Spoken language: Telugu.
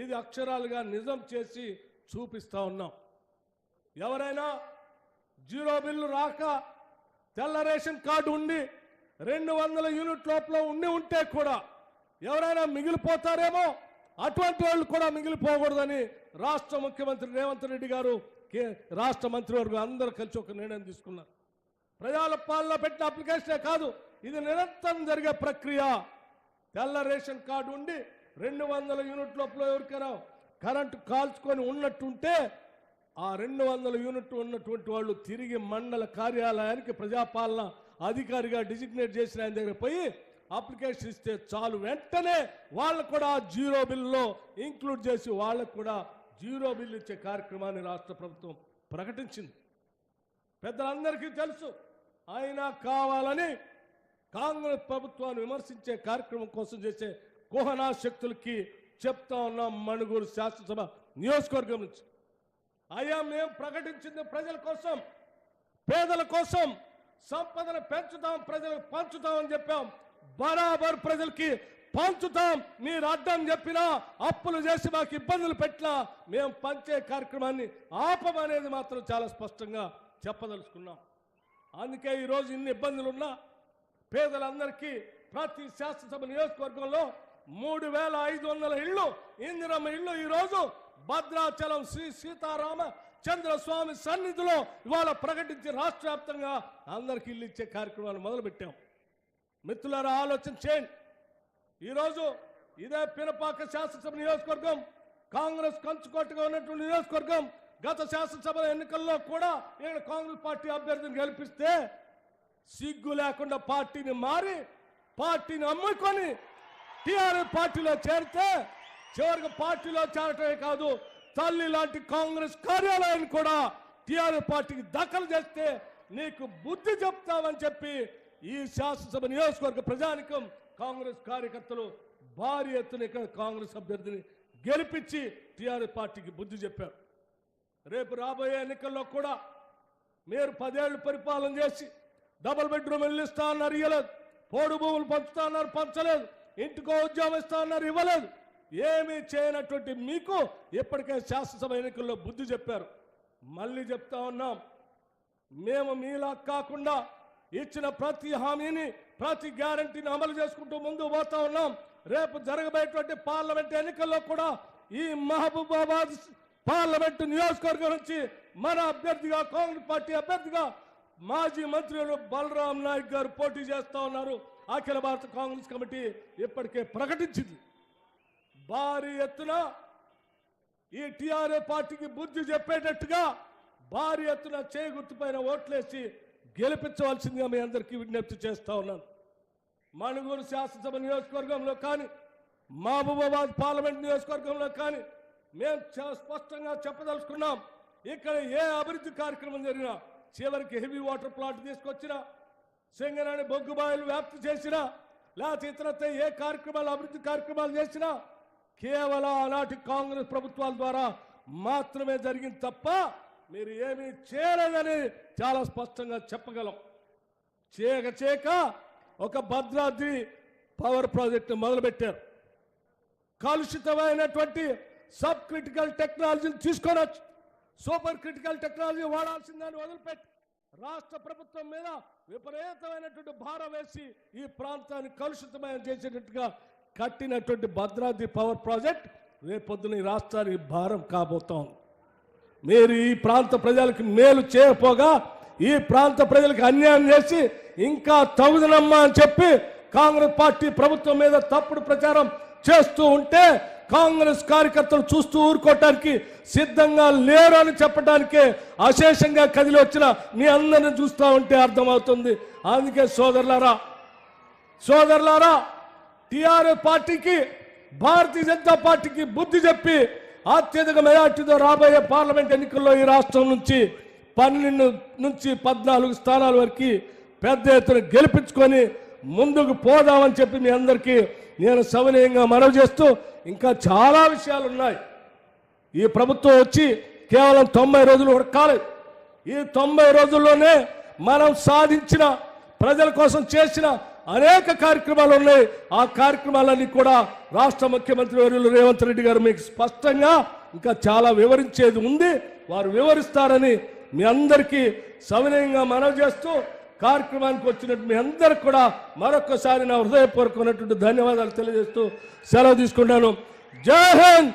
ఇది అక్షరాలుగా నిజం చేసి చూపిస్తా ఉన్నాం. ఎవరైనా జీరో బిల్లు రాక తెల్ల రేషన్ కార్డు ఉండి 200 యూనిట్ లోపల ఉంటే కూడా ఎవరైనా మిగిలిపోతారేమో, అటువంటి వాళ్ళు కూడా మిగిలిపోకూడదని రాష్ట్ర ముఖ్యమంత్రి రేవంత్ రెడ్డి గారు, రాష్ట్ర మంత్రివర్గం అందరూ కలిసి ఒక నిర్ణయం తీసుకున్నారు. ప్రజల పాలన పెట్టిన అప్లికేషనే కాదు, ఇది నిరంతరం జరిగే ప్రక్రియ. తెల్ల రేషన్ కార్డు ఉండి 200 యూనిట్ లోపల ఎవరికైనా కరెంటు కాల్చుకొని ఉన్నట్టుంటే ఆ 200 యూనిట్ ఉన్నటువంటి వాళ్ళు తిరిగి మండల కార్యాలయానికి ప్రజాపాలన అధికారిగా డిజిగ్నేట్ చేసిన ఆయన దగ్గర పోయి అప్లికేషన్ ఇస్తే చాలు, వెంటనే వాళ్ళు కూడా జీరో బిల్లులో ఇంక్లూడ్ చేసి వాళ్ళకు కూడా జీరో బిల్లు ఇచ్చే కార్యక్రమాన్ని రాష్ట్ర ప్రభుత్వం ప్రకటించింది. పెద్దలందరికీ తెలుసు. అయినా కావాలని కాంగ్రెస్ ప్రభుత్వాన్ని విమర్శించే కార్యక్రమం కోసం చేసే కుహనా శక్తులకి చెప్తా ఉన్నాం. మణుగూరు శాసనసభ నియోజకవర్గం నుంచి అయ్యా, మేము ప్రకటించింది ప్రజల కోసం, పేదల కోసం, సంపదను పెంచుతాం, ప్రజలకు పంచుతామని చెప్పాం. బరాబర్ ప్రజలకి పంచుతాం. మీరు అడ్డం చెప్పినా, అప్పులు చేసి మాకు ఇబ్బందులు పెట్టినా మేము పంచే కార్యక్రమాన్ని ఆపమనేది మాత్రం చాలా స్పష్టంగా చెప్పదలుచుకున్నాం. అందుకే ఈరోజు ఇన్ని ఇబ్బందులున్నా పేదలందరికీ ప్రతి శాసనసభ నియోజకవర్గంలో 3500 ఇళ్ళు, ఇందిరమ్మ ఇళ్ళు ఈరోజు భద్రాచలం శ్రీ సీతారామ చంద్రస్వామి సన్నిధిలో ఇవాళ ప్రకటించి రాష్ట్ర వ్యాప్తంగా అందరికీ ఇల్లు ఇచ్చే కార్యక్రమాలు మొదలుపెట్టాం. మిత్రులారా, ఆలోచన చేయండి. ఈరోజు ఇదే పినపాక శాసనసభ నియోజకవర్గం కాంగ్రెస్ కంచుకోటగా ఉన్నటువంటి నియోజకవర్గం. గత శాసనసభ ఎన్నికల్లో కూడా ఇక్కడ కాంగ్రెస్ పార్టీ అభ్యర్థిని గెలిపిస్తే సిగ్గు లేకుండా పార్టీని మారి, పార్టీని అమ్ముకొని టీఆర్ఎస్ పార్టీలో చేరితే చివరికి పార్టీలో చేరటమే కాదు, తల్లి లాంటి కాంగ్రెస్ కార్యాలయాన్ని కూడా టీఆర్ఎస్ పార్టీకి దఖలు చేస్తే నీకు బుద్ధి చెప్తామని చెప్పి ఈ శాసనసభ నియోజకవర్గ ప్రజానికం, కాంగ్రెస్ కార్యకర్తలు భారీ ఎత్తున ఇక్కడ కాంగ్రెస్ అభ్యర్థిని గెలిపించి టీఆర్ఎస్ పార్టీకి బుద్ధి చెప్పారు. రేపు రాబోయే ఎన్నికల్లో కూడా మీరు 10 ఏళ్ళు పరిపాలన చేసి డబుల్ బెడ్రూమ్ ఇల్లు ఇస్తా అన్నారు, ఇవ్వలేదు. పోడు భూములు పంచుతా అన్నారు, పంచలేదు. ఇంటికో ఉద్యోగం ఇస్తా అన్నారు, ఇవ్వలేదు. ఏమీ చేయనటువంటి మీకు ఇప్పటికే శాసనసభ ఎన్నికల్లో బుద్ధి చెప్పారు. మళ్ళీ చెప్తా ఉన్నాం, మేము మీలా కాకుండా ఇచ్చిన ప్రతి హామీని, ప్రతి గ్యారంటీని అమలు చేసుకుంటూ ముందుకు పోతా ఉన్నాం. రేపు జరగబోయేటువంటి పార్లమెంట్ ఎన్నికల్లో కూడా ఈ మహబూబాబాద్ పార్లమెంటు నియోజకవర్గం నుంచి మన అభ్యర్థిగా, కాంగ్రెస్ పార్టీ అభ్యర్థిగా మాజీ మంత్రులు బలరాం నాయక్ గారు పోటీ చేస్తా ఉన్నారు. అఖిల భారత కాంగ్రెస్ కమిటీ ఇప్పటికే ప్రకటించింది. భారీ ఎత్తున ఈ టీఆర్ఎస్ పార్టీకి బుద్ధి చెప్పేటట్టుగా భారీ ఎత్తున చేయి గుర్తుపైన ఓట్లేసి గెలిపించవలసిందిగా మీ అందరికీ విజ్ఞప్తి చేస్తా ఉన్నాను. మణుగూరు శాసనసభ నియోజకవర్గంలో కానీ, మహబూబాబాద్ పార్లమెంట్ నియోజకవర్గంలో కానీ మేము స్పష్టంగా చెప్పదలుచుకున్నాం, ఇక్కడ ఏ అభివృద్ధి కార్యక్రమం జరిగినా, చివరికి హెవీ వాటర్ ప్లాంట్ తీసుకొచ్చినా, సింగరేణి బొగ్గుబాయిలు వ్యాప్తి చేసినా, లేకపోతే ఇతరత్ర ఏ కార్యక్రమాలు, అభివృద్ధి కార్యక్రమాలు చేసినా కేవలం ఆనాటి కాంగ్రెస్ ప్రభుత్వాల ద్వారా మాత్రమే జరిగింది తప్ప మీరు ఏమీ చేయలేదని చాలా స్పష్టంగా చెప్పగలం. చేయక ఒక భద్రాద్రి పవర్ ప్రాజెక్టు మొదలుపెట్టారు. కలుషితమైనటువంటి సబ్ క్రిటికల్ టెక్నాలజీని తీసుకొనొచ్చు, సూపర్ క్రిటికల్ టెక్నాలజీ వాడాల్సిందని వదిలిపెట్టి రాష్ట్ర ప్రభుత్వం మీద విపరీతమైనటువంటి భారం వేసి ఈ ప్రాంతాన్ని కలుషితమైన చేసేటట్టుగా కట్టినటువంటి భద్రాద్రి పవర్ ప్రాజెక్ట్ రేపొద్దున ఈ రాష్ట్రానికి భారం కాబోతాం. మీరు ఈ ప్రాంత ప్రజలకు మేలు చేయకపోగా ఈ ప్రాంత ప్రజలకు అన్యాయం చేసి ఇంకా తగుదనమ్మా అని చెప్పి కాంగ్రెస్ పార్టీ ప్రభుత్వం మీద తప్పుడు ప్రచారం చేస్తూ ఉంటే కాంగ్రెస్ కార్యకర్తలు చూస్తూ ఊరుకోవటానికి సిద్ధంగా లేరు అని చెప్పడానికే అశేషంగా కదిలి వచ్చిన మీ అందరిని చూస్తూ ఉంటే అర్థమవుతుంది. అందుకే సోదరులారా టీఆర్ఎస్ పార్టీకి, భారతీయ జనతా పార్టీకి బుద్ధి చెప్పి అత్యధిక మెజార్టీతో రాబోయే పార్లమెంట్ ఎన్నికల్లో ఈ రాష్ట్రం నుంచి 12 నుంచి 14 స్థానాల వరకు పెద్ద ఎత్తున గెలిపించుకొని ముందుకు పోదామని చెప్పి మీ అందరికీ నేను సవినయంగా మనవి చేస్తూ, ఇంకా చాలా విషయాలు ఉన్నాయి. ఈ ప్రభుత్వం వచ్చి కేవలం 90 రోజులు కాలేదు. ఈ 90 రోజుల్లోనే మనం సాధించిన, ప్రజల కోసం చేసిన అనేక కార్యక్రమాలు ఉన్నాయి. ఆ కార్యక్రమాలన్నీ కూడా రాష్ట్ర ముఖ్యమంత్రి వర్యులు రేవంత్ రెడ్డి గారు మీకు స్పష్టంగా ఇంకా చాలా వివరించేది ఉంది. వారు వివరిస్తారని మీ అందరికీ సవినయంగా మనవి చేస్తూ కార్యక్రమానికి వచ్చినట్టు మీ అందరికి కూడా మరొకసారి నా హృదయపూర్వకమైనటువంటి ధన్యవాదాలు తెలియజేస్తూ సెలవు తీసుకుంటాను. జై హింద్.